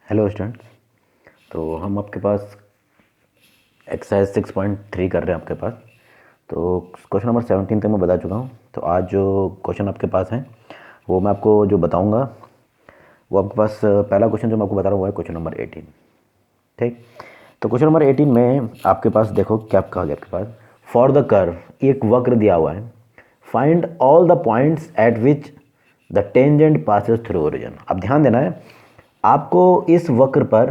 Hello students. तो हम आपके पास एक्सरसाइज 6.3 कर रहे हैं आपके पास। तो क्वेश्चन नंबर 17 तक मैं बता चुका हूँ। तो आज जो क्वेश्चन आपके पास हैं वो मैं आपको जो बताऊँगा वो आपके पास पहला क्वेश्चन जो मैं आपको बता रहा हूँ वो है क्वेश्चन नंबर 18। ठीक, तो क्वेश्चन नंबर 18 में आपके पास देखो क्या कहा गया आपके पास। फॉर द कर्व एक वक्र दिया हुआ है, find all the points at which the tangent passes through origin. अब ध्यान देना है आपको, इस वक्र पर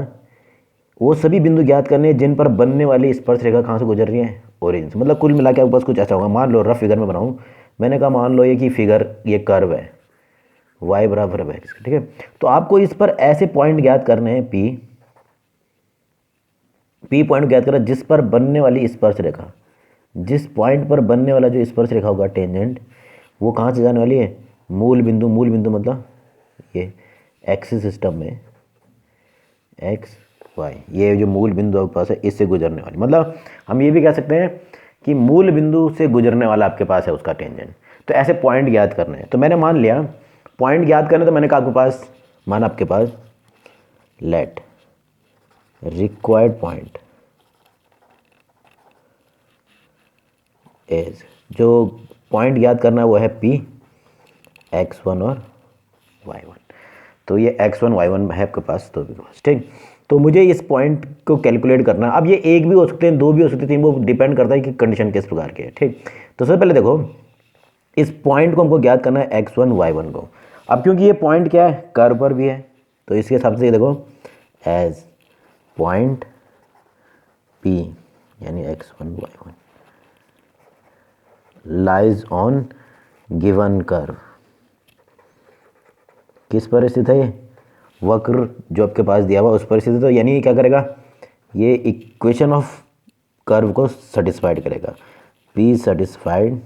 वो सभी बिंदु ज्ञात करने जिन पर बनने वाली स्पर्श रेखा कहाँ से गुजर रही है, ओरिजिन से। मतलब कुल मिला के आपके पास कुछ ऐसा होगा। मान लो रफ फिगर में बनाऊँ, मैंने कहा मान लो ये कि फिगर ये कर्व है y बराबर है x, ठीक है। तो आपको इस पर ऐसे पॉइंट ज्ञात करने हैं, p पॉइंट ज्ञात करना जिस पर बनने वाली स्पर्श रेखा, जिस पॉइंट पर बनने वाला जो स्पर्श रेखा होगा टेंजेंट, वो कहाँ से जाने वाली है, मूल बिंदु। मूल बिंदु मतलब ये एक्सिस सिस्टम में एक्स वाई, ये जो मूल बिंदु आपके पास है इससे गुजरने वाली, मतलब हम ये भी कह सकते हैं कि मूल बिंदु से गुजरने वाला आपके पास है उसका टेंजेंट। तो ऐसे पॉइंट ज्ञात करने हैं। तो मैंने मान लिया पॉइंट ज्ञात करने, तो मैंने कहा आपके पास, माना आपके पास लेट रिक्वायर्ड पॉइंट इज, जो पॉइंट ज्ञात करना है वो है p x1 और y1। तो ये x1 y1 है आपके पास, तो भी पास, ठीक। तो मुझे इस पॉइंट को कैलकुलेट करना। अब ये एक भी हो सकते हैं, दो भी हो सकते हैं, तीन, वो डिपेंड करता है कि कंडीशन किस प्रकार की है, ठीक। तो सबसे पहले देखो, इस पॉइंट को हमको ज्ञात करना है x1 y1 को। अब क्योंकि ये पॉइंट क्या है, कर्व पर भी है, तो इसके हिसाब से ये देखो एज पॉइंट p यानी x1 y1 lies on given curve. किस पर स्थित है ये, वक्र जो आपके पास दिया हुआ उस पर स्थित है। तो यानी क्या करेगा, ये इक्वेशन ऑफ कर्व को सेटिस्फाइड करेगा, p satisfied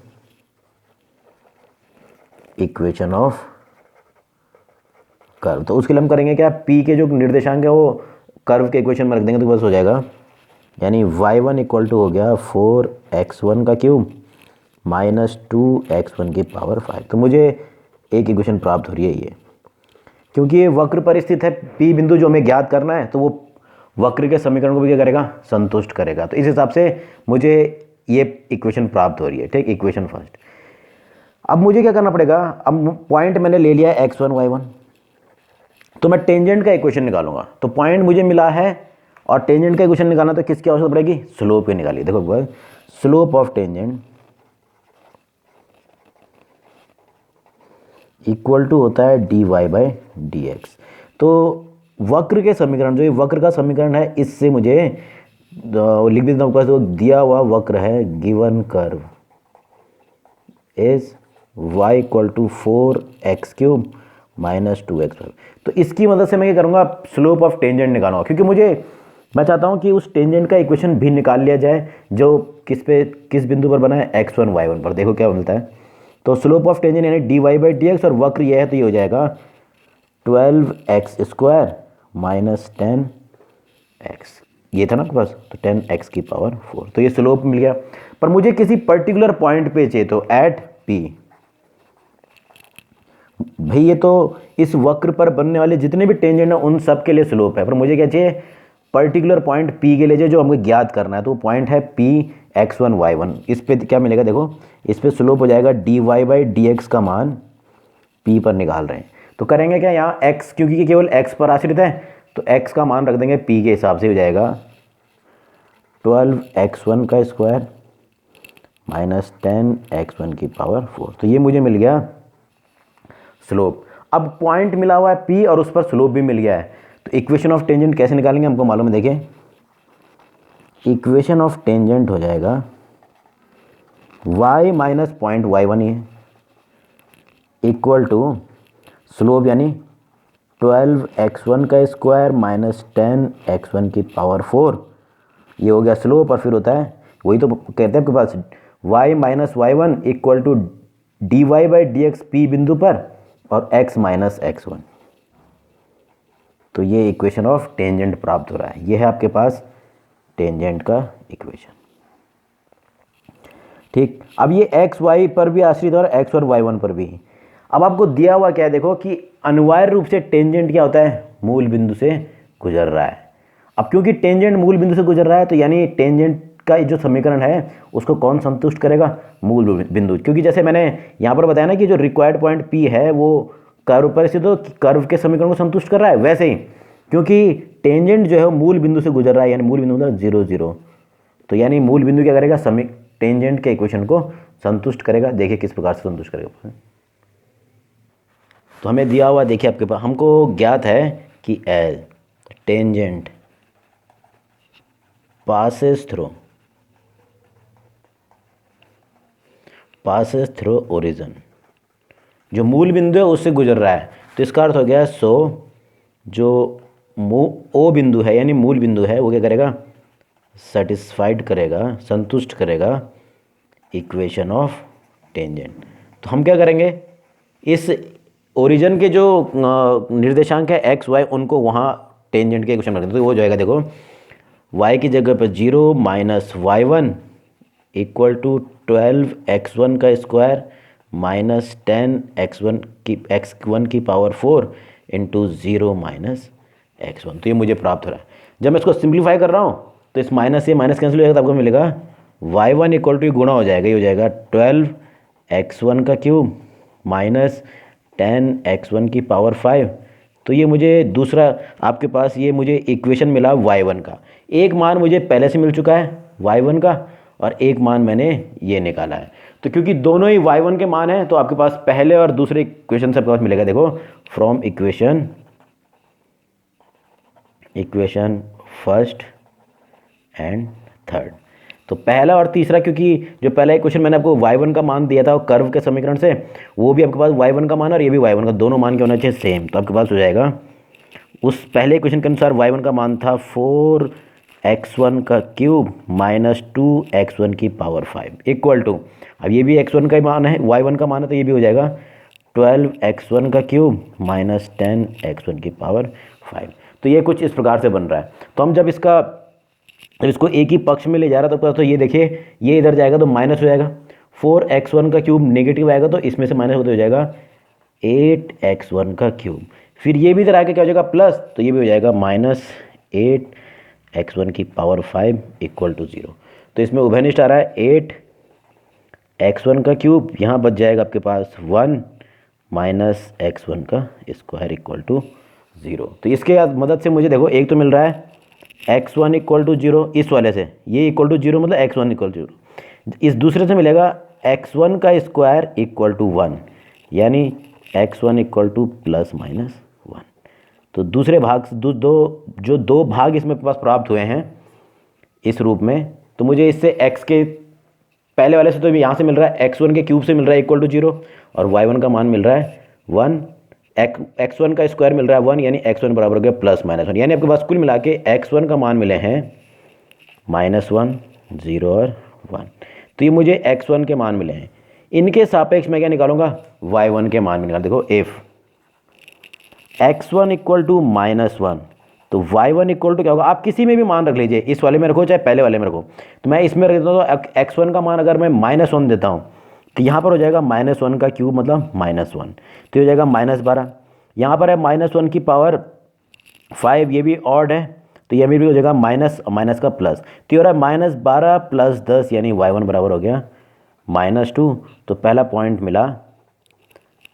equation of curve. तो उसके लिए हम करेंगे क्या, p के जो निर्देशांक है वो कर्व के इक्वेशन में रख देंगे, तो बस हो जाएगा। यानी y1 इक्वल टू हो गया 4x1 का क्यूब माइनस 2x1 की पावर 5। तो मुझे एक इक्वेशन प्राप्त हो रही है ये, क्योंकि ये वक्र पर स्थित है, p बिंदु जो हमें ज्ञात करना है, तो वो वक्र के समीकरण को भी क्या करेगा, संतुष्ट करेगा। तो इस हिसाब से मुझे ये इक्वेशन प्राप्त हो रही है, ठीक, इक्वेशन फर्स्ट। अब मुझे क्या करना पड़ेगा, अब पॉइंट मैंने ले लिया x1 y1, तो मैं टेंजेंट का इक्वेशन निकालूंगा। तो पॉइंट मुझे मिला है और टेंजेंट का इक्वेशन निकालना, तो किसकी आवश्यकता पड़ेगी, स्लोप की निकालिए। देखो slope of tangent equal to होता है dy/dx। तो वक्र के समीकरण, जो ये वक्र का समीकरण है, इससे मुझे लिख देता हूँ, तो दिया हुआ वक्र है, given curve is y equal to 4x³ minus 2x। तो इसकी मदद से मैं क्या करूँगा, स्लोप ऑफ टेंजेंट निकालूंगा, क्योंकि मैं चाहता हूँ कि उस टेंजेंट का इक्वेशन भी निकाल लिया जाए जो किस बिंदु पर बना है, x1 y1 पर। देखो क्या मिलता है, तो स्लोप ऑफ टेंजेंट यानी dy/dx, और वक्र यह है, तो ये हो जाएगा 12x² माइनस 10x, ये था ना आपके पास, तो 10x की पावर 4। तो ये स्लोप मिल गया। पर मुझे किसी पर्टिकुलर पॉइंट पे चाहिए, तो एट p, भाई ये तो इस वक्र पर बनने वाले जितने भी टेंजेंट हैं उन सब के लिए स्लोप है, पर मुझे क्या चाहिए, पर्टिकुलर पॉइंट p के लिए जो हमको ज्ञात करना है। तो पॉइंट है p x1 y1। इस पे क्या मिलेगा, देखो इस पे स्लोप हो जाएगा dy/dx का मान p पर निकाल रहे हैं। तो करेंगे क्या, यहाँ x क्योंकि केवल x पर आश्रित है, तो x का मान रख देंगे p के हिसाब से, हो जाएगा 12x1 का स्क्वायर माइनस 10x1 की पावर 4। तो ये मुझे मिल गया स्लोप। अब पॉइंट मिला हुआ है p और उस पर स्लोप भी मिल गया है, तो इक्वेशन ऑफ टेंजेंट कैसे निकालेंगे हमको मालूम है। देखिए इक्वेशन ऑफ टेंजेंट हो जाएगा y माइनस पॉइंट y1 ही इक्वल टू स्लोप यानी 12x1 का स्क्वायर माइनस 10x1 की पावर 4, ये हो गया स्लोप। और फिर होता है वही तो कहते हैं आपके पास y minus y1 equal to dy/dx p बिंदु पर और x माइनस x1। तो ये इक्वेशन ऑफ टेंजेंट प्राप्त हो रहा है। ये है आपके पास टेंजेंट का इक्वेशन, ठीक। अब ये एक्स वाई पर भी आश्रित और एक्स और y1 पर भी। अब आपको दिया हुआ क्या है, देखो कि अनिवार्य रूप से टेंजेंट क्या होता है, मूल बिंदु से गुजर रहा है। अब क्योंकि टेंजेंट मूल बिंदु से गुजर रहा है तो यानी टेंजेंट का जो समीकरण है उसको कौन संतुष्ट करेगा? मूल बिंदु। क्योंकि जैसे मैंने यहाँ पर बताया ना कि जो रिक्वायर्ड पॉइंट P है वो कर्व पर स्थित तो कर्व के समीकरण को संतुष्ट कर रहा है, वैसे ही क्योंकि टेंजेंट जो है मूल बिंदु से गुजर रहा है यानी मूल बिंदु मतलब 0 0, तो यानी मूल बिंदु क्या करेगा? टेंजेंट के इक्वेशन को संतुष्ट करेगा। देखिए किस प्रकार से संतुष्ट करेगा। तो हमें दिया हुआ देखिए आपके पास, हमको ज्ञात है कि as tangent passes through origin, जो मूल बिंदु है उससे गुजर रहा है, तो इसका अर्थ हो गया सो जो ओ बिंदु है यानी मूल बिंदु है वो क्या करेगा? सेटिस्फाइड करेगा, संतुष्ट करेगा इक्वेशन ऑफ टेंजेंट। तो हम क्या करेंगे? इस ओरिजिन के जो निर्देशांक है एक्स वाई उनको वहाँ टेंजेंट के इक्वेशन में रखते हैं, तो वो जाएगा देखो y की जगह पर 0 minus y1 equal to 12x1 का स्क्वायर माइनस 10x1 की पावर 4 इंटू 0 माइनस x1। तो ये मुझे प्राप्त हो रहा है। जब मैं इसको सिंप्लीफाई कर रहा हूँ तो इस माइनस से माइनस कैंसिल हो जाएगा, तो आपको मिलेगा y1 इक्वल टू गुणा हो जाएगा, ये हो जाएगा 12x1 का क्यूब माइनस 10x1 की पावर 5। तो ये मुझे दूसरा आपके पास ये मुझे इक्वेशन मिला y1 का। एक मान मुझे पहले से मिल चुका है y1 का और एक मान मैंने ये निकाला है। तो क्योंकि दोनों ही y1 के मान हैं तो आपके पास पहले और दूसरे इक्वेशन से आपके पास मिलेगा देखो from equation first and third. तो पहला और तीसरा, क्योंकि जो पहला इक्वेशन मैंने आपको y1 का मान दिया था कर्व के समीकरण से, वो भी आपके पास y1 का मान और ये भी y1 का, दोनों मान क्या होना चाहिए? सेम। तो आपके पास हो जाएगा उस पहले इक्वेशन के अनुसार y1 का मान था 4x1 का क्यूब माइनस 2x1 की पावर 5 इक्वल टू, अब ये भी x1 का मान है, y1 का मान है, तो ये भी हो जाएगा 12x1 का क्यूब माइनस 10x1 की पावर 5। तो ये कुछ इस प्रकार से बन रहा है। तो हम जब इसको एक ही पक्ष में ले जा रहा था तो ये देखिए ये इधर जाएगा तो माइनस हो जाएगा, 4x1 का क्यूब नेगेटिव आएगा तो इसमें से माइनस होते हो जाएगा 8x1 का क्यूब। फिर ये भी इधर आके क्या हो जाएगा? प्लस, तो ये भी हो जाएगा माइनस 8x1 की पावर 5 इक्वल टू 0। तो इसमें उभयनिष्ठ आ रहा है 8x1 का क्यूब, यहाँ बच जाएगा आपके पास 1 माइनस x1 का स्क्वायर इक्वल टू 0। तो इसके मदद से मुझे देखो एक तो मिल रहा है x1 इक्वल टू 0 इस वाले से, ये इक्वल टू 0 मतलब x1 इक्वल टू 0। इस दूसरे से मिलेगा x1 का स्क्वायर इक्वल टू 1 यानी x1 equal two plus minus 1। तो दूसरे भाग दो भाग इसमें पास प्राप्त हुए हैं इस रूप में, तो मुझे इससे x के पहले वाले से तो यहाँ से मिल रहा है x1 के क्यूब से मिल रहा है इक्वल टू 0 और y1 का मान मिल रहा है 1, x1 का स्क्वायर मिल रहा है 1 यानी x1 बराबर हो गया प्लस माइनस 1, यानी आपके पास कुल मिला के x1 का मान मिले हैं -1, 0 और 1। तो ये मुझे x1 के मान मिले हैं। इनके सापेक्ष मैं क्या निकालूंगा? y1 के मान में निकाल। देखो इफ x1 इक्वल टू -1 तो y1 इक्वल टू क्या होगा? आप किसी में भी मान रख लीजिए, इस वाले में रखो चाहे पहले वाले में रखो। तो मैं इसमें रख देता हूँ तो x1 का मान अगर मैं -1 देता हूँ तो यहाँ पर हो जाएगा -1 का क्यूब मतलब -1, तो हो जाएगा -12। यहाँ पर है -1 की पावर 5, ये भी ऑड है तो ये भी हो जाएगा माइनस का प्लस, तो ये हो रहा है -12 प्लस 10 यानी y1 बराबर हो गया -2। तो पहला पॉइंट मिला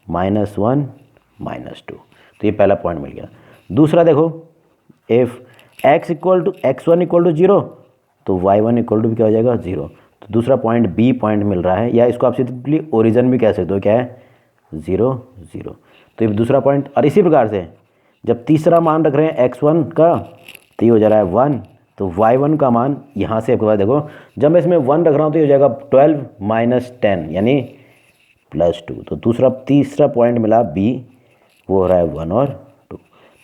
-1 -2, तो ये पहला पॉइंट मिल गया। दूसरा देखो इफ x1 इक्वल टू 0 तो y1 इक्वल टू क्या हो जाएगा? 0। तो दूसरा पॉइंट बी पॉइंट मिल रहा है, या इसको आप सिंपली ओरिजिन भी कह सकते हो, क्या है? 0 0। तो ये दूसरा पॉइंट। और इसी प्रकार से जब तीसरा मान रख रहे हैं x1 का तो ये हो जा रहा है 1, तो y1 का मान यहाँ से आपके पास देखो जब मैं इसमें 1 रख रहा हूँ तो ये हो जाएगा 12 माइनस 10 यानी +2। तो तीसरा पॉइंट मिला बी, वो हो रहा है 1 और 2।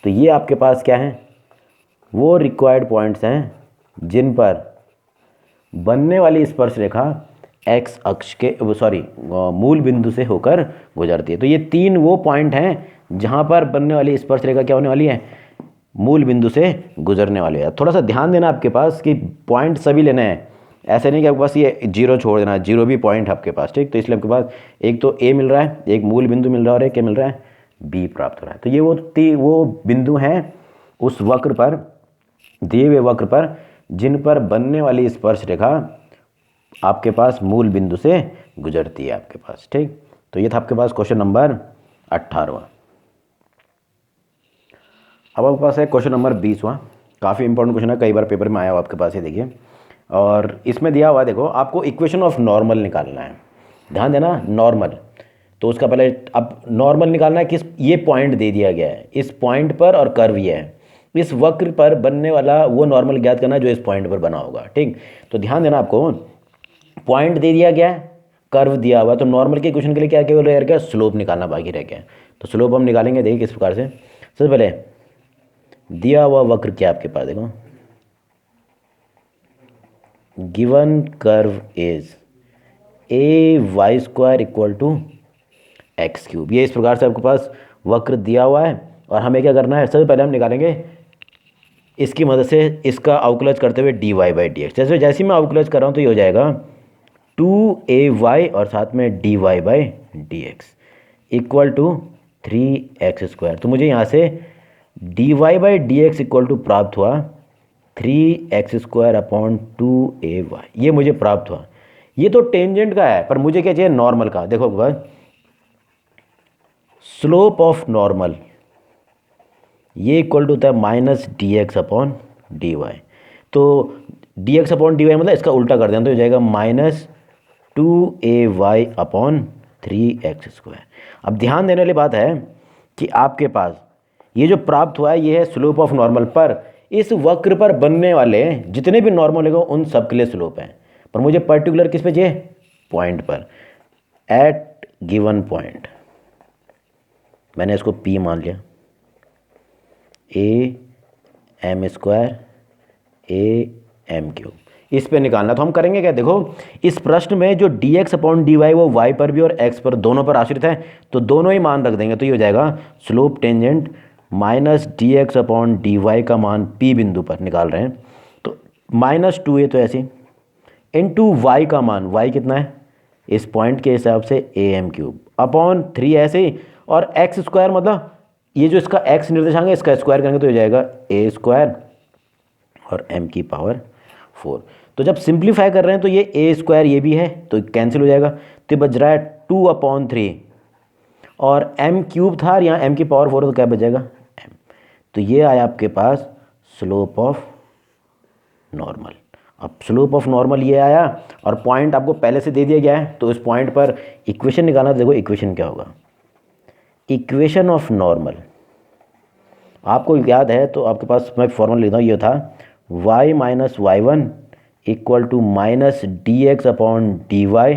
तो ये आपके पास क्या है? वो रिक्वायर्ड पॉइंट्स हैं जिन पर बनने वाली स्पर्श रेखा एक्स अक्ष के मूल बिंदु से होकर गुजरती है। तो ये 3 वो पॉइंट हैं जहाँ पर बनने वाली स्पर्श रेखा क्या होने वाली है? मूल बिंदु से गुजरने वाली है। थोड़ा सा ध्यान देना आपके पास कि पॉइंट सभी लेने हैं, ऐसे नहीं कि आपके पास ये 0 छोड़ देना, 0 भी पॉइंट है आपके पास, ठीक। तो इसलिए आपके पास एक तो ए मिल रहा है, एक मूल बिंदु मिल रहा है और एक क्या मिल रहा है? बी प्राप्त हो रहा है। तो ये वो बिंदु हैं उस वक्र पर, दिए हुए वक्र पर जिन पर बनने वाली स्पर्श रेखा आपके पास मूल बिंदु से गुजरती है आपके पास। ठीक, तो ये था आपके पास क्वेश्चन नंबर 18वां। अब आपके पास है क्वेश्चन नंबर 20वां। काफ़ी इंपॉर्टेंट क्वेश्चन है, कई बार पेपर में आया हुआ आपके पास, ये देखिए। और इसमें दिया हुआ देखो, आपको इक्वेशन ऑफ नॉर्मल निकालना है। ध्यान देना, नॉर्मल। तो उसका पहले अब नॉर्मल निकालना है, किस, ये पॉइंट दे दिया गया है, इस पॉइंट पर और कर्व ये है, इस वक्र पर बनने वाला वो नॉर्मल ज्ञात करना जो इस पॉइंट पर बना होगा। ठीक, तो ध्यान देना, आपको पॉइंट दे दिया गया है, कर्व दिया हुआ है, तो नॉर्मल के इक्वेशन के लिए क्या केवल रह गया, स्लोप निकालना बाकी रह गया। तो स्लोप हम निकालेंगे, देखिए किस प्रकार से। सबसे पहले दिया हुआ वक्र क्या आपके पास, देखो, given curve is a y square equal to x cube. ये इस प्रकार से आपके पास वक्र दिया हुआ है और हमें क्या करना है, सबसे पहले हम निकालेंगे इसकी मदद से इसका अवकलज करते हुए d y by d x. जैसे ही मैं अवकलज कर रहा हूँ तो ये हो जाएगा 2ay और साथ में dy by d x equal to 3x²। तो मुझे यहाँ से dy by d x equal to प्राप्त हुआ 3x² अपॉन 2ay, ये मुझे प्राप्त हुआ। ये तो टेंजेंट का है, पर मुझे क्या चाहिए, नॉर्मल का। देखो भाई, स्लोप ऑफ नॉर्मल ये इक्वल टू होता है minus d x upon d y. तो d x upon d y मतलब इसका उल्टा कर दें तो हो जाएगा माइनस 2ay अपॉन 3x²। अब ध्यान देने वाली बात है कि आपके पास ये जो प्राप्त हुआ है ये है स्लोप ऑफ नॉर्मल, पर इस वक्र पर बनने वाले जितने भी नॉर्मल होगा उन सब के लिए स्लोप है, पर मुझे पर्टिकुलर किस पे चाहिए, पॉइंट पर, एट गिवन पॉइंट। मैंने इसको P मान लिया, am² am³, इस पे निकालना। तो हम करेंगे क्या, देखो इस प्रश्न में जो dx अपॉन dy वो y पर भी और x पर दोनों पर आश्रित है, तो दोनों ही मान रख देंगे। तो ये हो जाएगा slope tangent minus dx upon dy का मान P बिंदु पर निकाल रहे हैं, तो -2 है, तो ऐसे इनटू y का मान, y कितना है इस पॉइंट के हिसाब से am³ अपॉन 3 ऐसे ही, और x² मतलब ये जो इसका x निर्देशांक है इसका स्क्वायर करेंगे तो हो जाएगा a² और m⁴। तो जब सिंप्लीफाई कर रहे हैं तो ये a² ये भी है तो कैंसिल हो जाएगा, तो बच रहा है 2/3 और m³ था, यहाँ m⁴ तो क्या बच जाएगा m। तो ये आया आपके पास स्लोप ऑफ नॉर्मल। अब स्लोप ऑफ नॉर्मल ये आया और पॉइंट आपको पहले से दे दिया गया है, तो इस पॉइंट पर इक्वेशन निकालना। देखो इक्वेशन क्या होगा, इक्वेशन ऑफ नॉर्मल आपको याद है तो आपके पास मैं फॉर्मूला लिखता हूँ, ये था y minus y1 equal to minus d x upon d y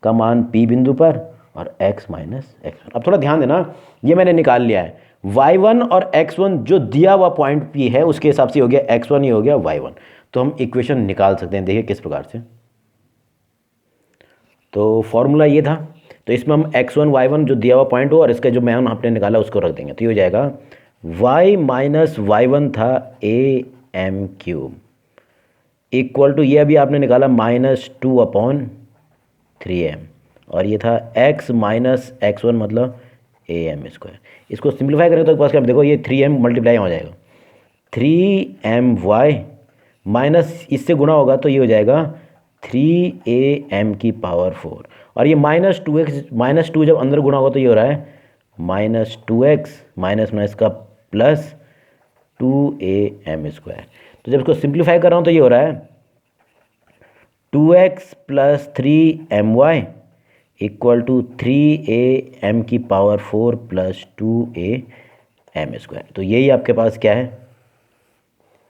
का मान P बिंदु पर और x माइनस x1। अब थोड़ा ध्यान देना, ये मैंने निकाल लिया है, y1 और x1 जो दिया हुआ पॉइंट P है उसके हिसाब से हो गया x1, ये हो गया y1। तो हम इक्वेशन निकाल सकते हैं, देखिए किस प्रकार से। तो फॉर्मूला ये था, तो इसमें हम x1 y1 जो दिया हुआ पॉइंट हो और इसका जो मान आपने निकाला उसको रख देंगे, तो ये हो जाएगा y माइनस y1 था am³ इक्वल टू, ये अभी आपने निकाला -2/3m और ये था x माइनस x1 मतलब am²। इसको सिंप्लीफाई करें तो पास क्या, देखो ये 3m मल्टीप्लाई हो जाएगा, 3my माइनस इससे गुणा होगा तो ये हो जाएगा 3am⁴ और ये -2 जब अंदर गुणा होगा तो ये हो रहा है -2x माइनस इसका प्लस 2am²। तो जब इसको सिंप्लीफाई कर रहा हूँ तो ये हो रहा है 2x plus 3my equal to 3am⁴ plus 2am²। तो यही आपके पास क्या है,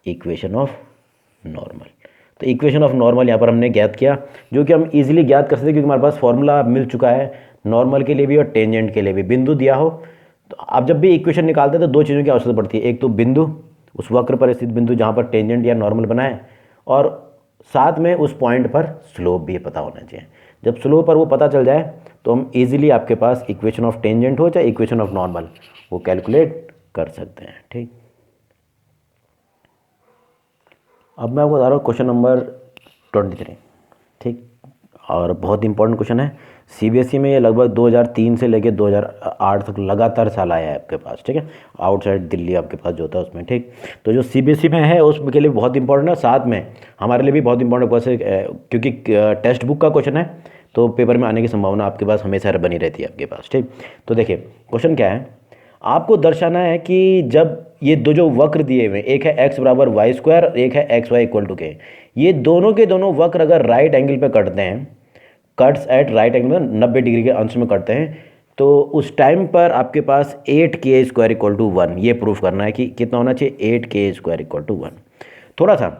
इक्वेशन ऑफ नॉर्मल। तो इक्वेशन ऑफ नॉर्मल यहाँ पर हमने ज्ञात किया, जो कि हम इजीली ज्ञात कर सकते हैं क्योंकि हमारे पास फॉर्मूला मिल चुका है नॉर्मल के लिए भी और टेंजेंट के लिए भी। बिंदु दिया हो तो आप जब भी इक्वेशन निकालते हैं तो दो चीज़ों की आवश्यकता पड़ती है, एक तो बिंदु, उस वक्र पर स्थित बिंदु जहाँ पर टेंजेंट या नॉर्मल बना है, और साथ में उस पॉइंट पर स्लोप भी पता होना चाहिए। जब स्लोप पर वो पता चल जाए तो हम इजीली आपके पास इक्वेशन ऑफ टेंजेंट हो चाहे इक्वेशन ऑफ नॉर्मल वो कैलकुलेट कर सकते हैं। ठीक, अब मैं आपको बता रहा हूँ क्वेश्चन नंबर 23। ठीक, और बहुत इंपॉर्टेंट क्वेश्चन है। सीबीएसई में ये लगभग 2003 से लेके 2008 तक लगातार साल आया है आपके पास, ठीक है। आउटसाइड दिल्ली आपके पास जो होता है उसमें, ठीक। तो जो सीबीएसई में है उसके लिए बहुत इंपॉर्टेंट है, साथ में हमारे लिए भी बहुत इंपॉर्टेंट वैसे, क्योंकि टेक्स्ट बुक का क्वेश्चन है तो पेपर में आने की संभावना आपके पास हमेशा बनी रहती है आपके पास, ठीक। तो देखिए क्वेश्चन क्या है, आपको दर्शाना है कि जब ये दो जो वक्र दिए हुए हैं, एक है x बराबर वाई स्क्वायर, एक है x Y equal to k, ये दोनों के दोनों वक्र अगर राइट एंगल पे कटते हैं, कट्स एट राइट एंगल में 90 डिग्री के अंश में करते हैं, तो उस टाइम पर आपके पास 8k² इक्वल टू 1, ये प्रूफ करना है कि कितना होना चाहिए, 8k² इक्वल टू 1। थोड़ा सा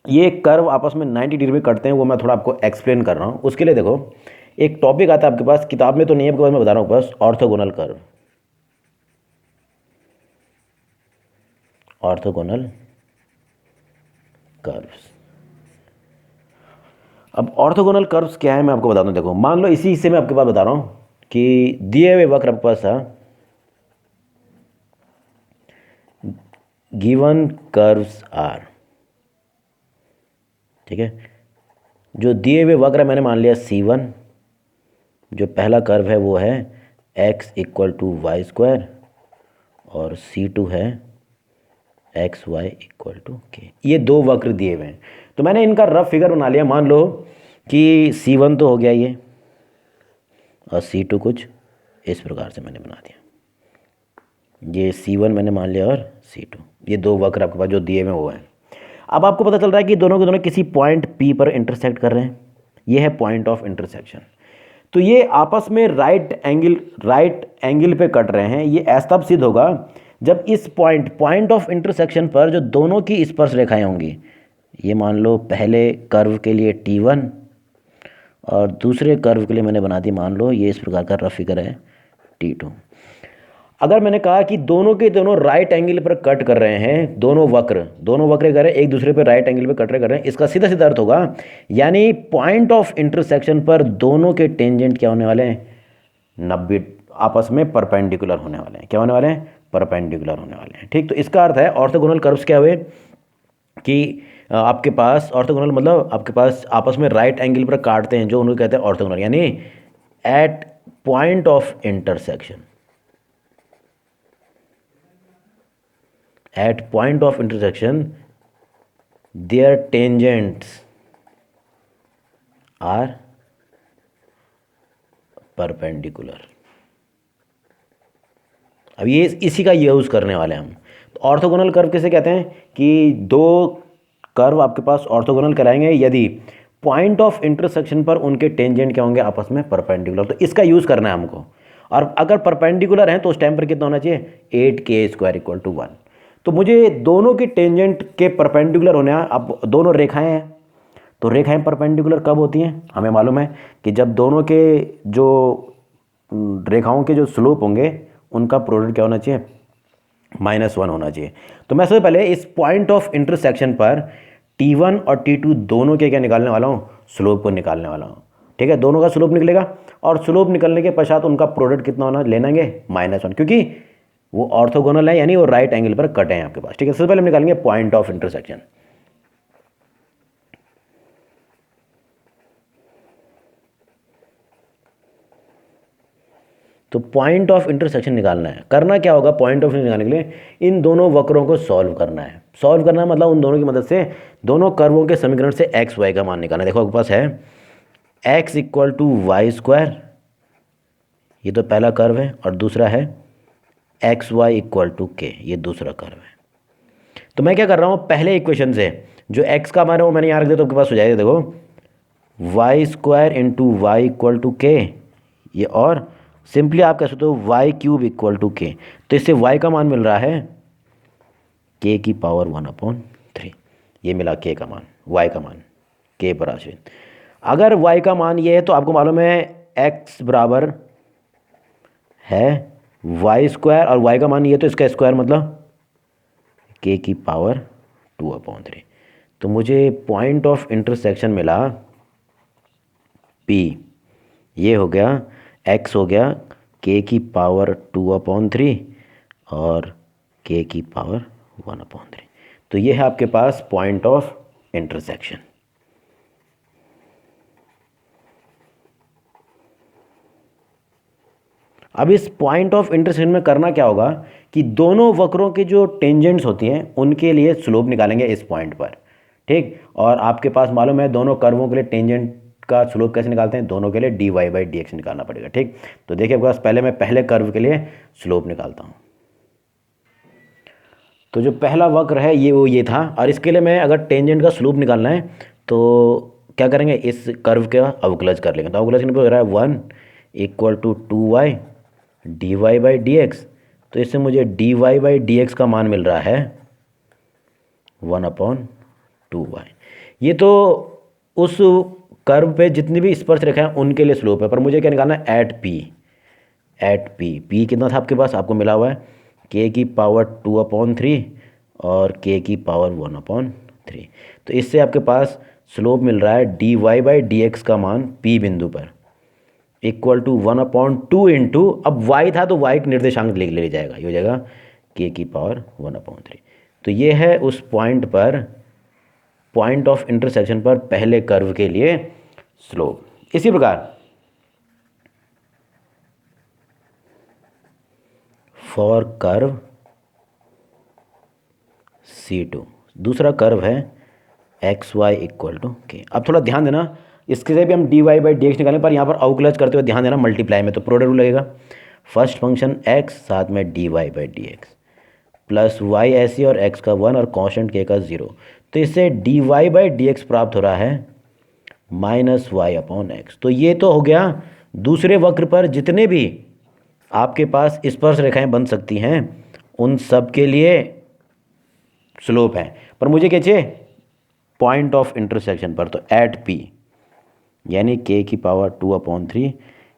ये कर्व आपस में 90 डिग्री में कटते हैं, वो मैं थोड़ा आपको एक्सप्लेन कर रहा हूँ। उसके लिए देखो एक टॉपिक आता है आपके पास, किताब में तो नहीं है आपके पास, मैं बता रहा हूँ बस, ऑर्थोगोनल कर्व। Orthogonal curves. अब ऑर्थोगोनल कर्व्स क्या है मैं आपको बता दूं। देखो मान लो इसी हिस्से में आपके पास बता रहा हूं कि दिए हुए वक्र आपके पास था, गिवन कर्व्स आर, ठीक है। जो दिए हुए वक्र मैंने मान लिया C1, जो पहला कर्व है वो है x equal to y square, और C2 है x Y equal to k. ये दो वक्र दिए हुए हैं, तो मैंने इनका रफ फिगर बना लिया। मान लो कि C1 तो हो गया ये, और C2 कुछ इस प्रकार से मैंने बना दिया। ये C1 मैंने मान लिया और C2, ये दो वक्र आपके पास जो दिए हुए वो हैं। अब आपको पता चल रहा है कि दोनों के दोनों किसी पॉइंट P पर इंटरसेक्ट कर रहे हैं, ये है पॉइंट ऑफ इंटरसेक्शन। तो ये आपस में राइट एंगल पे कट रहे हैं। ये ऐसा तब सिद्ध होगा जब इस पॉइंट ऑफ इंटरसेक्शन पर जो दोनों की स्पर्श रेखाएं होंगी, ये मान लो पहले कर्व के लिए T1 और दूसरे कर्व के लिए मैंने बना दी, मान लो ये इस प्रकार का रफ फिगर है T2। अगर मैंने कहा कि दोनों के दोनों राइट एंगल पर कट कर रहे हैं, दोनों वक्र कर रहे हैं एक दूसरे पर राइट एंगल पर कट कर रहे हैं, इसका सीधा सीधा अर्थ होगा, यानी पॉइंट ऑफ इंटरसेक्शन पर दोनों के टेंजेंट क्या होने वाले हैं, 90 आपस में परपेंडिकुलर होने वाले हैं। क्या होने वाले हैं, परपेंडिकुलर होने वाले हैं, ठीक। तो इसका अर्थ है ऑर्थोगोनल कर्व्स क्या हुए कि आपके पास ऑर्थोगोनल मतलब आपके पास आपस में राइट एंगल पर काटते हैं, जो उनको कहते हैं ऑर्थोगोनल, यानी at point of intersection, at point of intersection their tangents are perpendicular। अब ये इसी का यूज करने वाले हैं हम। तो ऑर्थोगोनल कर्व किसे कहते हैं कि दो कर्व आपके पास ऑर्थोगोनल कराएंगे यदि पॉइंट ऑफ इंटरसेक्शन पर उनके टेंजेंट क्या होंगे, आपस में परपेंडिकुलर। तो इसका यूज करना है हमको, और अगर परपेंडिकुलर हैं तो उस टाइम पर कितना होना चाहिए, 8k² इक्वल टू 1। तो मुझे दोनों के टेंजेंट के परपेंडिकुलर होने हैं। अब दोनों रेखाएं हैं, तो रेखाएं परपेंडिकुलर कब होती हैं, हमें मालूम है कि जब दोनों के जो रेखाओं के जो स्लोप होंगे उनका प्रोडक्ट क्या होना चाहिए, -1 होना चाहिए। तो मैं सबसे पहले इस पॉइंट ऑफ इंटरसेक्शन पर T1 और T2 दोनों के क्या निकालने वाला हूँ, स्लोप को निकालने वाला हूँ, ठीक है। दोनों का स्लोप निकलेगा, और स्लोप निकलने के पश्चात उनका प्रोडक्ट कितना होना लेंगे, -1, क्योंकि वो ऑर्थोगोनल है, यानी वो राइट एंगल पर कटे हैं आपके पास, ठीक है। सबसे पहले हम निकालेंगे पॉइंट ऑफ इंटरसेक्शन। तो पॉइंट ऑफ इंटरसेक्शन निकालना है, करना क्या होगा, पॉइंट ऑफ निकालने के लिए इन दोनों वक्रों को सॉल्व करना है। सॉल्व करना मतलब उन दोनों की मदद से दोनों कर्वों के समीकरण से एक्स वाई का मान निकालना है। देखो आपके पास है x equal to y square, ये तो पहला कर्व है, और दूसरा है x Y equal to k, ये दूसरा कर्व है। तो मैं क्या कर रहा हूँ, पहले इक्वेशन से जो x का मान है वो मैंने यहाँ रख दिया, तो आपके पास हो जाएगा, देखो y square into y equal to k, ये, और सिंपली आप कह सकते हो वाई क्यूब इक्वल टू के। तो इससे y का मान मिल रहा है k की पावर 1/3, ये मिला k का मान, y का मान k पर आश्रित। अगर y का मान ये है तो आपको मालूम है x बराबर है वाई स्क्वायर, और y का मान ये तो इसका स्क्वायर मतलब k की पावर 2/3। तो मुझे पॉइंट ऑफ इंटरसेक्शन मिला P, ये हो गया x हो गया k की पावर 2/3 और k की पावर 1/3। तो ये है आपके पास पॉइंट ऑफ इंटरसेक्शन। अब इस पॉइंट ऑफ इंटरसेक्शन में करना क्या होगा कि दोनों वक्रों की जो टेंजेंट्स होती हैं उनके लिए स्लोप निकालेंगे इस पॉइंट पर, ठीक। और आपके पास मालूम है दोनों कर्वों के लिए टेंजेंट का स्लोप कैसे निकालते हैं, दोनों के लिए dy/dx निकालना पड़ेगा, ठीक। तो देखिए आपके पास पहले मैं पहले कर्व के लिए स्लोप निकालता हूँ। तो जो पहला वक्र है ये था, और इसके लिए मैं अगर टेंजेंट का स्लोप निकालना है तो क्या करेंगे, इस कर्व का अवकलज कर लेंगे। तो अवकलज करने पर हो रहा है 1 = 2y dy/dx। तो इससे मुझे dy/dx का मान मिल रहा है 1/2y। ये तो उस कर्व पे जितनी भी स्पर्श रेखा है उनके लिए स्लोप है, पर मुझे क्या निकालना है एट पी कितना था आपके पास, आपको मिला हुआ है k⁻2/3 और k⁻1/3। तो इससे आपके पास स्लोप मिल रहा है dy/dx का मान p बिंदु पर =1/2 इंटू, अब y था तो y निर्देशांक ले जाएगा, ये हो जाएगा k⁻1/3। तो ये है उस पॉइंट पर, पॉइंट ऑफ इंटरसेक्शन पर पहले कर्व के लिए स्लोप। इसी प्रकार फॉर कर्व C2 दूसरा कर्व है xy = k। अब थोड़ा ध्यान देना, इसके से भी हम dy/dx निकालें, पर यहाँ पर अवकलज करते हुए ध्यान देना मल्टीप्लाई में तो प्रोडक्ट रूल लगेगा। फर्स्ट फंक्शन x साथ में dy/dx प्लस y ऐसी और x का 1 और कांस्टेंट k का 0। तो इससे dy/dx प्राप्त हो रहा है -y/x। तो ये तो हो गया दूसरे वक्र पर जितने भी आपके पास स्पर्श रेखाएं बन सकती हैं उन सब के लिए स्लोप है। पर मुझे क्या चाहिए, पॉइंट ऑफ इंटरसेक्शन पर, तो एट p यानी k⁻2/3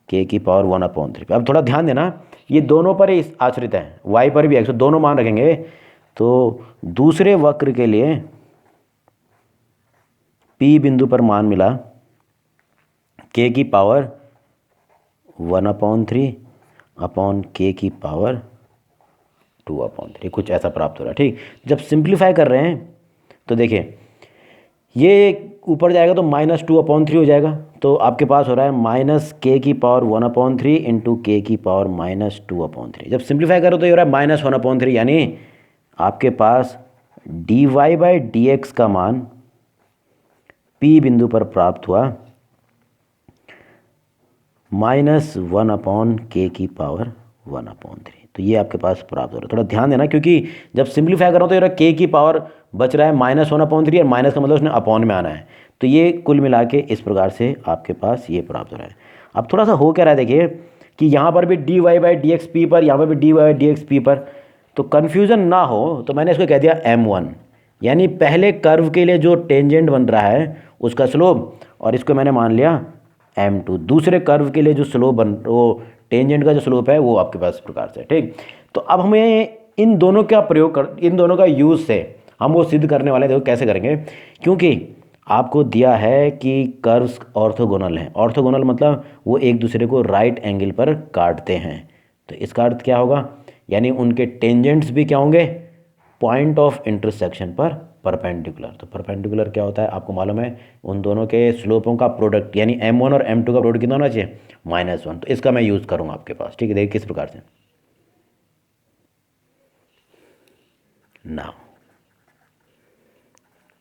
k⁻1/3। अब थोड़ा ध्यान देना, ये दोनों पर ही आश्रित है, y पर भी x, तो दोनों मान रखेंगे। तो दूसरे वक्र के लिए p बिंदु पर मान मिला k⁻1/3/k⁻2/3, कुछ ऐसा प्राप्त हो रहा है, ठीक। जब सिंप्लीफाई कर रहे हैं तो देखिए ये ऊपर जाएगा तो -2/3 हो जाएगा। तो आपके पास हो रहा है -k⁻1/3 इंटू k⁻−2/3। जब सिंप्लीफाई करो तो ये हो रहा है -1/3, यानी आपके पास dy/dx का मान p बिंदु पर प्राप्त हुआ -1/k⁻1/3। तो ये आपके पास प्राप्त हो रहा है। थोड़ा ध्यान देना, क्योंकि जब सिंप्लीफाई करो तो ये रहा k की पावर बच रहा है -1/3, और माइनस का मतलब उसने अपॉन में आना है। तो ये कुल मिला के इस प्रकार से आपके पास ये प्राप्त हो रहा है। अब थोड़ा सा हो क्या रहा है, देखिए कि यहाँ पर भी dy/dx p पर, यहाँ पर भी dy/dx p पर, तो कन्फ्यूज़न ना हो तो मैंने इसको कह दिया m1, यानी पहले कर्व के लिए जो टेंजेंट बन रहा है उसका स्लोप, और इसको मैंने मान लिया m2, दूसरे कर्व के लिए जो स्लोप वो टेंजेंट का जो स्लोप है वो आपके पास इस प्रकार से, ठीक। तो अब हमें इन दोनों का प्रयोग इन दोनों का यूज़ से हम वो सिद्ध करने वाले हैं। देखो कैसे करेंगे, क्योंकि आपको दिया है कि कर्व्स ऑर्थोगोनल हैं। ऑर्थोगोनल मतलब वो एक दूसरे को राइट एंगल पर काटते हैं। तो इसका अर्थ क्या होगा, यानी उनके टेंजेंट्स भी क्या होंगे, पॉइंट ऑफ इंटरसेक्शन पर परपेंडिकुलर। तो परपेंडिकुलर क्या होता है आपको मालूम है, उन दोनों के स्लोपों का प्रोडक्ट, यानी m1 और m2 का प्रोडक्ट कितना होना चाहिए, -1। तो इसका मैं यूज़ करूँगा आपके पास, ठीक है। देखिए किस प्रकार से, now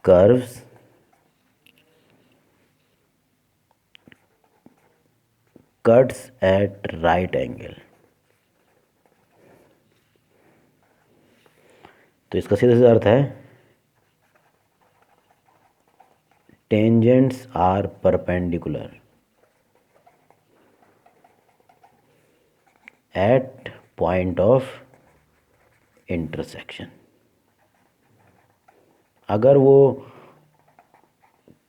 curves cuts at right angle. तो इसका सीधा सीधा अर्थ है tangents are perpendicular at point of intersection. अगर वो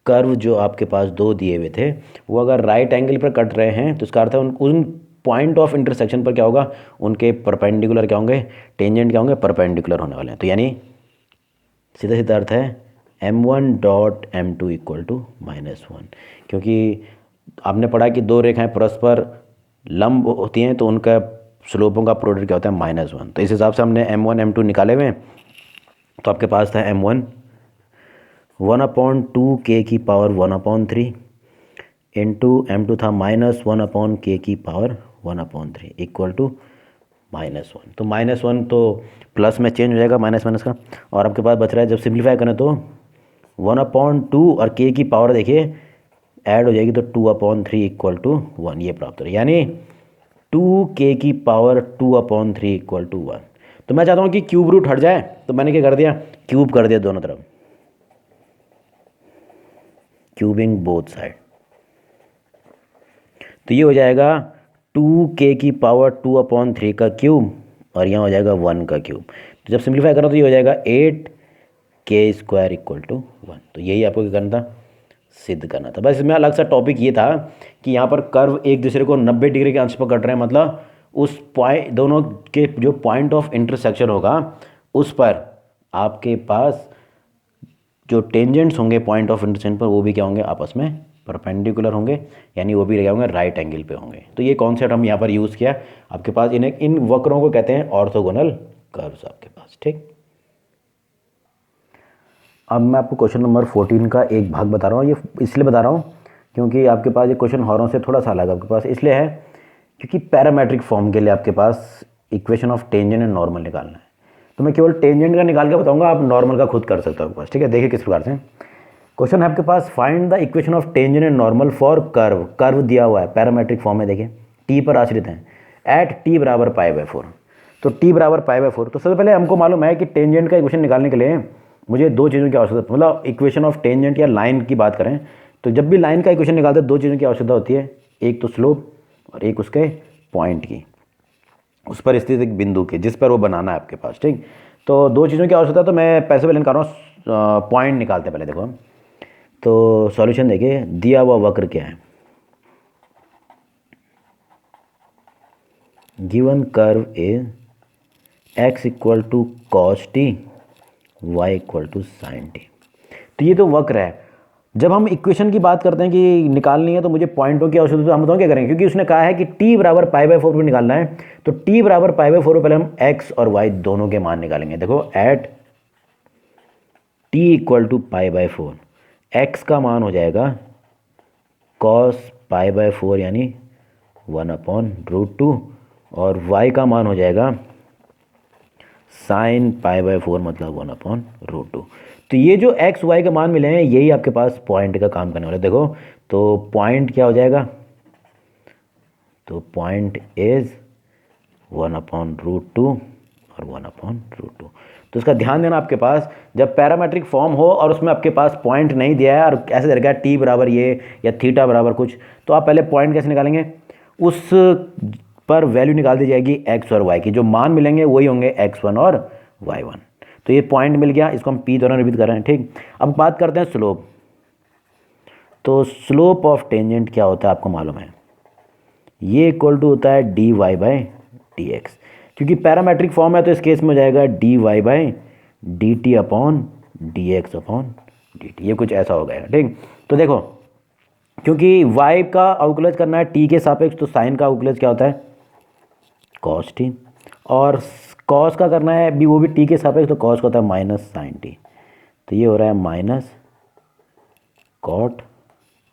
कर्व जो आपके पास दो दिए हुए थे वो अगर राइट एंगल पर कट रहे हैं तो इसका अर्थ है उन पॉइंट ऑफ इंटरसेक्शन पर क्या होगा, उनके परपेंडिकुलर क्या होंगे, टेंजेंट क्या होंगे, परपेंडिकुलर होने वाले हैं। तो यानी सीधा सीधा अर्थ है m1.m2 = -1, क्योंकि आपने पढ़ा कि दो रेखाएं परस्पर लंब होती हैं तो उनका स्लोपों का प्रोडक्ट क्या होता है, -1। तो इस हिसाब से हमने m1 m2 निकाले हुए। तो आपके पास था m1 1/2 k⁻1/3 इंटू m2 था -1/k⁻1/3। 1/3 equal to -1। तो -1 तो प्लस में चेंज हो जाएगा माइनस माइनस का, और आपके पास बच रहा है जब सिंप्लीफाई करें तो 1/2 और k की पावर देखिए ऐड हो जाएगी तो 2/3 इक्वल टू 1 ये प्राप्त हो रहा है, यानी 2k की पावर 2/3 इक्वल टू 1। तो मैं चाहता हूँ कि क्यूब रूट हट जाए, तो मैंने क्या कर दिया, क्यूब कर दिया दोनों तरफ, क्यूबिंग बोथ साइड। तो ये हो जाएगा 2k की पावर 2/3 का क्यूब, और यहाँ हो जाएगा 1 का क्यूब। तो जब सिंप्लीफाई करो तो ये हो जाएगा 8k² इक्वल टू 1। तो यही आपको क्या करना था, सिद्ध करना था। बस इसमें अलग सा टॉपिक ये था कि यहाँ पर कर्व एक दूसरे को 90 डिग्री के अंश पर कट रहे हैं, मतलब उस पॉइंट दोनों के जो पॉइंट ऑफ इंटरसेक्शन होगा उस पर आपके पास जो टेंजेंट्स होंगे पॉइंट ऑफ इंटरसेक्शन पर, वो भी क्या होंगे, आपस में परपेंडिकुलर होंगे, यानी वो भी रहे होंगे राइट एंगल पे होंगे। तो ये कॉन्सेप्ट हम यहाँ पर यूज़ किया। आपके पास इन वक्रों को कहते हैं ऑर्थोगोनल कर्व्स आपके पास। ठीक, अब मैं आपको क्वेश्चन नंबर 14 का एक भाग बता रहा हूँ। ये इसलिए बता रहा हूँ क्योंकि आपके पास ये क्वेश्चन हॉरों से थोड़ा सा अलग आपके पास इसलिए है क्योंकि पैरामेट्रिक फॉर्म के लिए आपके पास equation of tangent and normal निकालना है। तो मैं केवल टेंजेंट का निकाल के बताऊंगा, आप नॉर्मल का खुद कर सकते हो आपके पास। ठीक है, देखिए किस प्रकार से क्वेश्चन है आपके पास, find the equation of tangent and normal for curve. Curve दिया हुआ है, पैरामेट्रिक फॉर्म में, देखिए टी पर आश्रित है, एट टी बराबर π/4। तो टी बराबर π/4। तो सबसे पहले हमको मालूम है कि टेंजेंट का इक्वेशन निकालने के लिए मुझे दो चीज़ों की आवश्यकता, मतलब इक्वेशन ऑफ टेंजेंट या लाइन की बात करें तो जब भी लाइन का इक्वेशन निकालते हैं दो चीज़ों की आवश्यकता होती है, एक तो स्लोप और एक उसके पॉइंट की, उस पर स्थित एक बिंदु के जिस पर वो बनाना है आपके पास। ठीक, तो दो चीज़ों की आवश्यकता, तो मैं पैसे पहले निकाल रहा हूँ, पॉइंट निकालते हैं पहले। देखो हम तो सॉल्यूशन देखिए, दिया हुआ वक्र क्या है, given curve is x equal to cos t, y equal to sine t. तो ये तो वक्र है। जब हम इक्वेशन की बात करते हैं कि निकालनी है तो मुझे पॉइंटों की आवश्यकता, तो हम बताओ क्या करेंगे, क्योंकि उसने कहा है कि t बराबर π/4 पर निकालना है, तो t बराबर π/4 पहले हम x और y दोनों के मान निकालेंगे। देखो at t equal to π/4 x का मान हो जाएगा cos π/4 यानी 1/√2, और y का मान हो जाएगा sin π/4 मतलब 1/√2। तो ये जो x y के मान मिले हैं यही आपके पास पॉइंट का काम करने वाला है। देखो तो पॉइंट क्या हो जाएगा, तो पॉइंट इज 1/√2 और 1/√2। तो इसका ध्यान देना, आपके पास जब पैरामेट्रिक फॉर्म हो और उसमें आपके पास पॉइंट नहीं दिया है और ऐसे दे रखा है टी बराबर ये या थीटा बराबर कुछ, तो आप पहले पॉइंट कैसे निकालेंगे, उस पर वैल्यू निकाल दी जाएगी एक्स और वाई की, जो मान मिलेंगे वही होंगे x1 और y1। तो ये पॉइंट मिल गया, इसको हम p द्वारा निरूपित कर रहे हैं। ठीक, अब बात करते हैं स्लोप। तो स्लोप ऑफ टेंजेंट क्या होता है आपको मालूम है, ये इक्वल टू होता है dy/dx, क्योंकि पैरामेट्रिक फॉर्म है तो इस केस में हो जाएगा dy/dt/dx/dt। ये कुछ ऐसा हो गया। ठीक, तो देखो क्योंकि y का अवकलज करना है t के सापेक्ष, तो साइन का अवकलज क्या होता है cos t, और cos का करना है भी वो भी t के सापेक्ष, तो cos का होता है माइनस साइन t। तो ये हो रहा है माइनस cot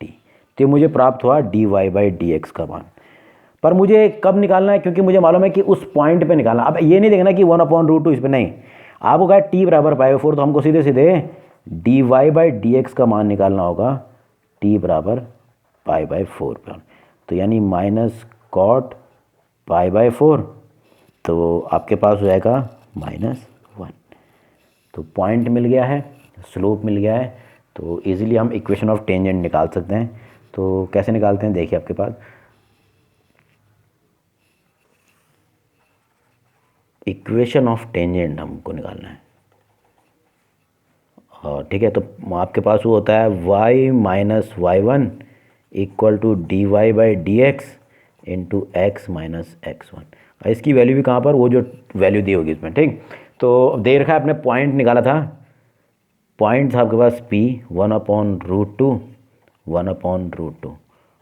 t। तो ये मुझे प्राप्त हुआ dy/dx का मान। पर मुझे कब निकालना है, क्योंकि मुझे मालूम है कि उस पॉइंट पे निकालना। अब ये नहीं देखना कि 1/√2 इस पे, नहीं, आपको कहा t बराबर π/4, तो हमको सीधे सीधे dy/dx का मान निकालना होगा t बराबर π/4 पर। तो यानी माइनस cot π/4, तो आपके पास हो जाएगा -1। तो पॉइंट मिल गया है, स्लोप मिल गया है, तो इजीली हम इक्वेशन ऑफ टेंजेंट निकाल सकते हैं। तो कैसे निकालते हैं, देखिए आपके पास इक्वेशन ऑफ टेंजेंट हमको निकालना है, और ठीक है, तो आपके पास वो होता है y-y1 equal to dy/dx into x-x1। इसकी वैल्यू भी कहाँ पर, वो जो वैल्यू दी होगी इसमें। ठीक, तो दे रखा है, आपने पॉइंट निकाला था, पॉइंट था आपके पास p 1/√2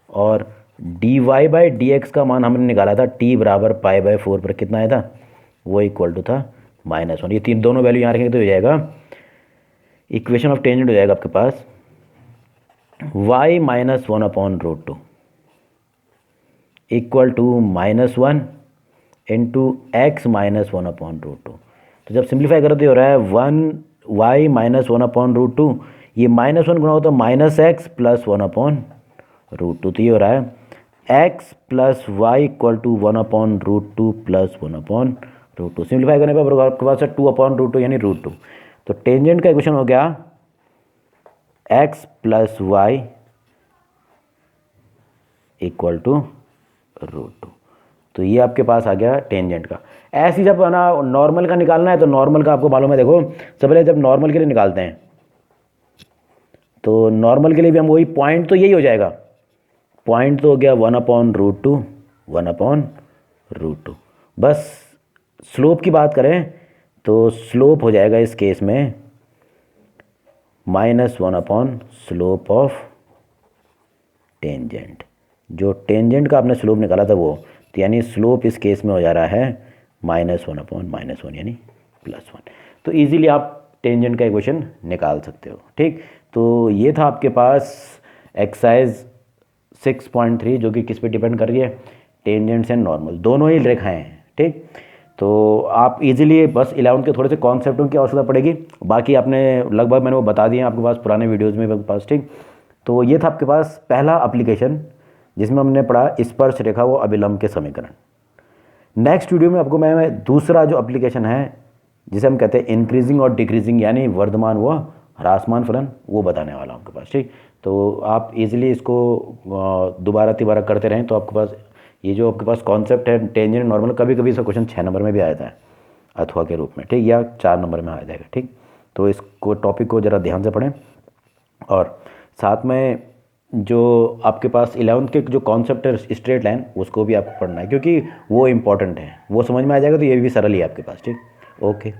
और dy/dx का मान हमने निकाला था t बराबर π/4 पर, कितना आया था, वो इक्वल टू था -1। ये तीन दोनों वैल्यू यहाँ रखेंगे तो हो जाएगा इक्वेशन ऑफ टेंजेंट हो जाएगा आपके पास y - 1/√2 equal to -1 into x -1/√2। तो जब सिंप्लीफाई करो तो ये हो रहा है 1y -1/√2, ये -1 गुना हो तो -x + 1/√2। तो ये हो रहा है x + y = 1/√2 + 1/√2। सिंप्लीफाई करने पर आपके पास है 2/√2 यानी √2। तो टेंजेंट का इक्वेशन हो गया x + y = √2। तो ये आपके पास आ गया टेंजेंट का। ऐसे ही जब ना नॉर्मल का निकालना है तो नॉर्मल का आपको मालूम है, देखो सबसे पहले जब नॉर्मल के लिए निकालते हैं तो नॉर्मल के लिए भी हम वही पॉइंट तो यही हो जाएगा, पॉइंट तो हो गया 1/√2 1/√2। बस स्लोप की बात करें तो स्लोप हो जाएगा इस केस में -1 स्लोप ऑफ टेंजेंट। जो टेंजेंट का आपने स्लोप निकाला था वो, तो यानी स्लोप इस केस में हो जा रहा है -1/-1 यानी +1। तो इजीली आप टेंजेंट का इक्वेशन निकाल सकते हो। ठीक, तो ये था आपके पास एक्सरसाइज 6.3 जो कि किस पे डिपेंड कर रही है, टेंजेंट्स एंड नॉर्मल दोनों ही रेखाएं हैं। ठीक, तो आप इजीली बस 11th के थोड़े से कॉन्सेप्टों की आवश्यकता पड़ेगी, बाकी आपने लगभग मैंने वो बता दिए आपके पास पुराने वीडियोज़ में आपके पास। ठीक, तो ये था आपके पास पहला एप्लीकेशन जिसमें हमने पढ़ा स्पर्श रेखा वो अभिलंब के समीकरण। नेक्स्ट वीडियो में आपको मैं दूसरा जो एप्लीकेशन है जिसे हम कहते हैं इंक्रीजिंग और डिक्रीजिंग यानी वर्धमान व ह्रासमान फलन, वो बताने वाला हूँ आपके पास। ठीक, तो आप इजीली इसको दोबारा तिबारा करते रहें तो आपके पास ये जो आपके पास कॉन्सेप्ट है टेंजेंट नॉर्मल, कभी कभी इसका क्वेश्चन 6 नंबर में भी आ जाता है अथवा के रूप में। ठीक, या 4 नंबर में आ जाएगा। ठीक, तो इसको टॉपिक को ज़रा ध्यान से पढ़ें और साथ में जो आपके पास 11th के जो कॉन्सेप्ट है स्ट्रेट लाइन उसको भी आपको पढ़ना है क्योंकि वो इंपॉर्टेंट है, वो समझ में आ जाएगा तो ये भी सरल ही है आपके पास। ठीक, ओके।